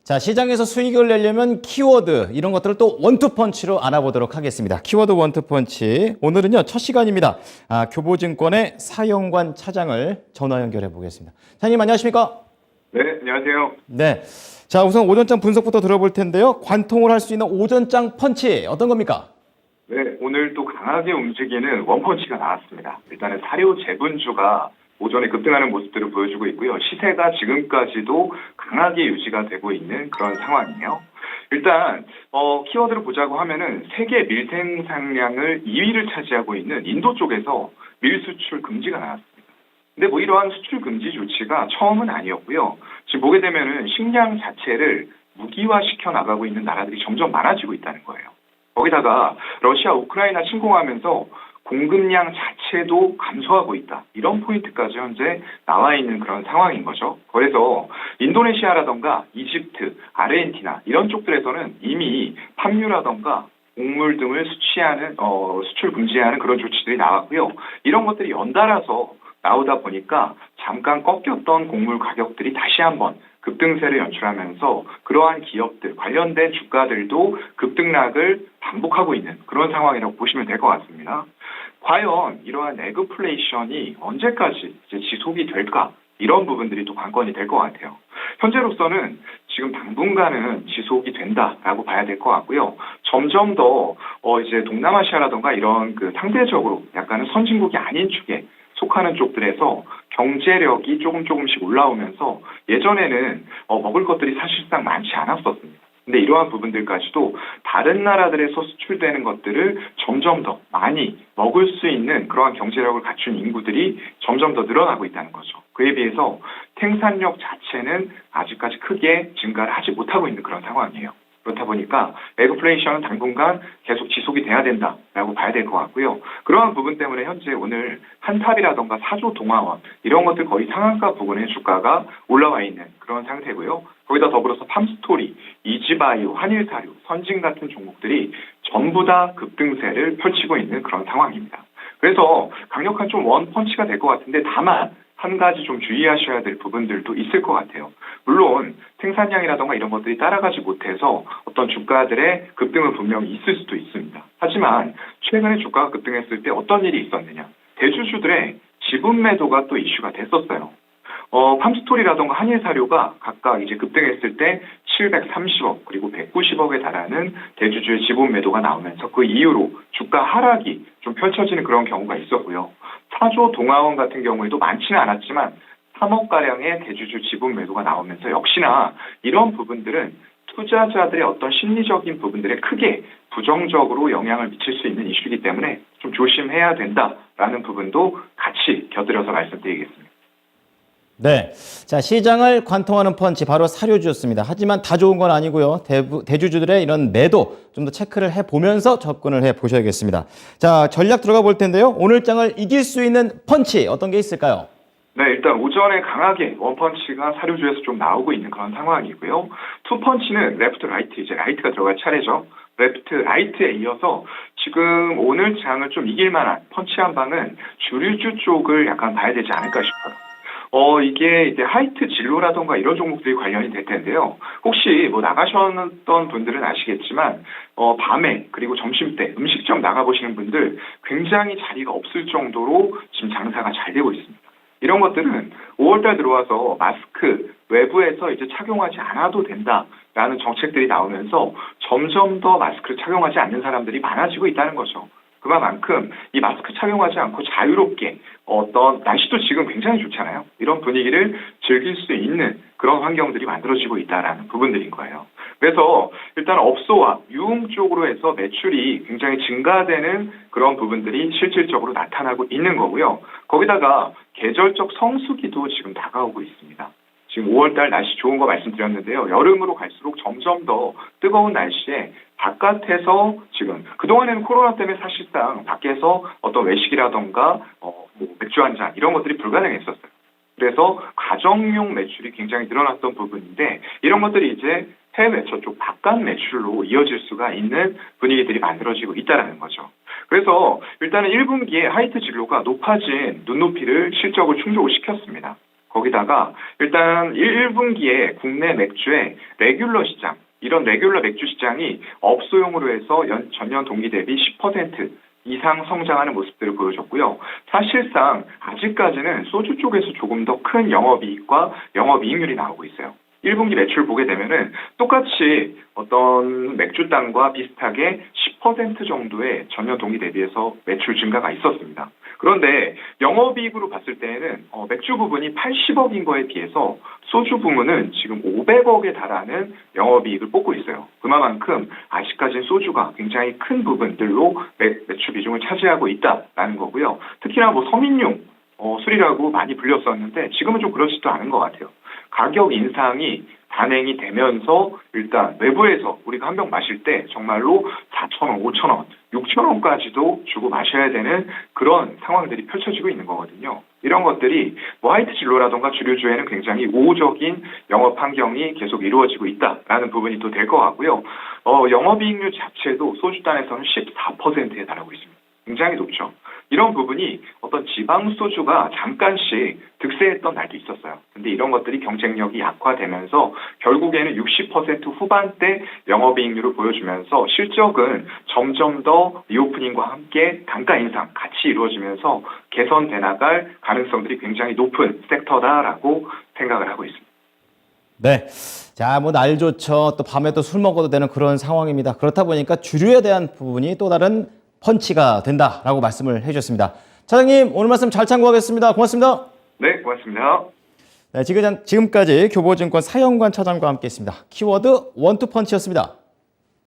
자, 시장에서 수익을 내려면 키워드 이런 것들을 또 원투펀치로 알아보도록 하겠습니다. 키워드 원투펀치. 오늘은요, 첫 시간입니다. 교보증권의 사영관 차장을 전화 연결해 보겠습니다. 차장님 안녕하십니까? 네, 안녕하세요. 네. 자, 우선 오전장 분석부터 들어볼 텐데요. 관통을 할 수 있는 오전장 펀치 어떤 겁니까? 네, 오늘 또 강하게 움직이는 원펀치가 나왔습니다. 일단은 사료 재분주가 오전에 급등하는 모습들을 보여주고 있고요. 시세가 지금까지도 강하게 유지가 되고 있는 그런 상황이에요. 일단 키워드를 보자고 하면은 세계 밀생산량을 2위를 차지하고 있는 인도 쪽에서 밀 수출 금지가 나왔습니다. 근데 뭐 이러한 수출 금지 조치가 처음은 아니었고요. 지금 보게 되면은 식량 자체를 무기화시켜 나가고 있는 나라들이 점점 많아지고 있다는 거예요. 거기다가 러시아 우크라이나 침공하면서 공급량 자체도 감소하고 있다. 이런 포인트까지 현재 나와 있는 그런 상황인 거죠. 그래서 인도네시아라던가 이집트, 아르헨티나 이런 쪽들에서는 이미 팜유라던가 곡물 등을 수출 금지하는 그런 조치들이 나왔고요. 이런 것들이 연달아서 나오다 보니까 잠깐 꺾였던 곡물 가격들이 다시 한번 급등세를 연출하면서 그러한 기업들, 관련된 주가들도 급등락을 반복하고 있는 그런 상황이라고 보시면 될 것 같습니다. 과연 이러한 에그플레이션이 언제까지 이제 지속이 될까? 이런 부분들이 또 관건이 될 것 같아요. 현재로서는 지금 당분간은 지속이 된다라고 봐야 될 것 같고요. 점점 더 이제 동남아시아라던가 이런 그 상대적으로 약간은 선진국이 아닌 축에 속하는 쪽들에서 경제력이 조금씩 올라오면서 예전에는 먹을 것들이 사실상 많지 않았었습니다. 근데 이러한 부분들까지도 다른 나라들에서 수출되는 것들을 점점 더 많이 먹을 수 있는 그러한 경제력을 갖춘 인구들이 점점 더 늘어나고 있다는 거죠. 그에 비해서 생산력 자체는 아직까지 크게 증가를 하지 못하고 있는 그런 상황이에요. 그렇다 보니까 에그플레이션은 당분간 계속 지속이 돼야 된다라고 봐야 될 것 같고요. 그러한 부분 때문에 현재 오늘 한탑이라던가 사조 동아원 이런 것들 거의 상한가 부근의 주가가 올라와 있는 그런 상태고요. 거기다 더불어서 팜스토리, 이지바이오, 한일사료, 선진 같은 종목들이 전부 다 급등세를 펼치고 있는 그런 상황입니다. 그래서 강력한 좀 원펀치가 될 것 같은데 다만 한 가지 좀 주의하셔야 될 부분들도 있을 것 같아요. 물론 생산량이라던가 이런 것들이 따라가지 못해서 어떤 주가들의 급등은 분명히 있을 수도 있습니다. 하지만 최근에 주가가 급등했을 때 어떤 일이 있었느냐. 대주주들의 지분 매도가 또 이슈가 됐었어요. 팜스토리라던가 한일사료가 각각 이제 급등했을 때 730억 그리고 190억에 달하는 대주주의 지분 매도가 나오면서 그 이후로 주가 하락이 좀 펼쳐지는 그런 경우가 있었고요. 사조 동아원 같은 경우에도 많지는 않았지만 3억가량의 대주주 지분 매도가 나오면서 역시나 이런 부분들은 투자자들의 어떤 심리적인 부분들에 크게 부정적으로 영향을 미칠 수 있는 이슈이기 때문에 좀 조심해야 된다라는 부분도 같이 곁들여서 말씀드리겠습니다. 네. 자, 시장을 관통하는 펀치 바로 사료주였습니다. 하지만 다 좋은 건 아니고요. 대주주들의 이런 매도 좀 더 체크를 해보면서 접근을 해보셔야겠습니다. 자, 전략 들어가 볼 텐데요. 오늘 장을 이길 수 있는 펀치 어떤 게 있을까요? 네, 일단 오전에 강하게 원펀치가 사료주에서 좀 나오고 있는 그런 상황이고요. 투펀치는 레프트 라이트, 이제 라이트가 들어갈 차례죠. 레프트 라이트에 이어서 지금 오늘 장을 좀 이길 만한 펀치 한 방은 주류주 쪽을 약간 봐야 되지 않을까 싶어요. 이게 이제 하이트 진로라던가 이런 종목들이 관련이 될 텐데요. 혹시 뭐 나가셨던 분들은 아시겠지만, 밤에 그리고 점심때 음식점 나가보시는 분들 굉장히 자리가 없을 정도로 지금 장사가 잘 되고 있습니다. 이런 것들은 5월달 들어와서 마스크 외부에서 이제 착용하지 않아도 된다라는 정책들이 나오면서 점점 더 마스크를 착용하지 않는 사람들이 많아지고 있다는 거죠. 그만큼 이 마스크 착용하지 않고 자유롭게 어떤 날씨도 지금 굉장히 좋잖아요. 이런 분위기를 즐길 수 있는 그런 환경들이 만들어지고 있다는 부분들인 거예요. 그래서 일단 업소와 유흥 쪽으로 해서 매출이 굉장히 증가되는 그런 부분들이 실질적으로 나타나고 있는 거고요. 거기다가 계절적 성수기도 지금 다가오고 있습니다. 지금 5월달 날씨 좋은 거 말씀드렸는데요. 여름으로 갈수록 점점 더 뜨거운 날씨에 바깥에서 지금 그동안에는 코로나 때문에 사실상 밖에서 어떤 외식이라던가 맥주 한 잔 이런 것들이 불가능했었어요. 그래서 가정용 매출이 굉장히 늘어났던 부분인데 이런 것들이 이제 해외 저쪽 바깥 매출로 이어질 수가 있는 분위기들이 만들어지고 있다는 거죠. 그래서 일단은 1분기에 하이트 진로가 높아진 눈높이를 실적을 충족을 시켰습니다. 거기다가 일단 1분기에 국내 맥주의 레귤러 시장, 이런 레귤러 맥주 시장이 업소용으로 해서 전년 동기 대비 10% 이상 성장하는 모습들을 보여줬고요. 사실상 아직까지는 소주 쪽에서 조금 더 큰 영업이익과 영업이익률이 나오고 있어요. 1분기 매출 보게 되면은 똑같이 어떤 맥주땅과 비슷하게 10% 정도의 전년 동기 대비해서 매출 증가가 있었습니다. 그런데 영업이익으로 봤을 때에는 맥주 부분이 80억인 거에 비해서 소주 부문은 지금 500억에 달하는 영업이익을 뽑고 있어요. 그만큼 아직까지는 소주가 굉장히 큰 부분들로 매출 비중을 차지하고 있다라는 거고요. 특히나 뭐 서민용 술이라고 많이 불렸었는데 지금은 좀 그렇지도 않은 것 같아요. 가격 인상이 단행이 되면서 일단 외부에서 우리가 한 병 마실 때 정말로 4,000원, 5,000원, 6,000원까지도 주고 마셔야 되는 그런 상황들이 펼쳐지고 있는 거거든요. 이런 것들이 뭐 화이트 진로라던가 주류주에는 굉장히 우호적인 영업 환경이 계속 이루어지고 있다라는 부분이 또 될 것 같고요. 영업이익률 자체도 소주단에서는 14%에 달하고 있습니다. 굉장히 높죠. 이런 부분이 어떤 지방 소주가 잠깐씩 득세했던 날도 있었어요. 근데 이런 것들이 경쟁력이 약화되면서 결국에는 60% 후반대 영업이익률을 보여주면서 실적은 점점 더 리오프닝과 함께 단가 인상 같이 이루어지면서 개선돼 나갈 가능성들이 굉장히 높은 섹터다라고 생각을 하고 있습니다. 네. 자, 뭐 날 좋죠. 또 밤에 또 술 먹어도 되는 그런 상황입니다. 그렇다 보니까 주류에 대한 부분이 또 다른 펀치가 된다라고 말씀을 해주셨습니다. 차장님, 오늘 말씀 잘 참고하겠습니다. 고맙습니다. 네, 고맙습니다. 네, 지금까지 교보증권 사영관 차장과 함께했습니다. 키워드 원투펀치였습니다.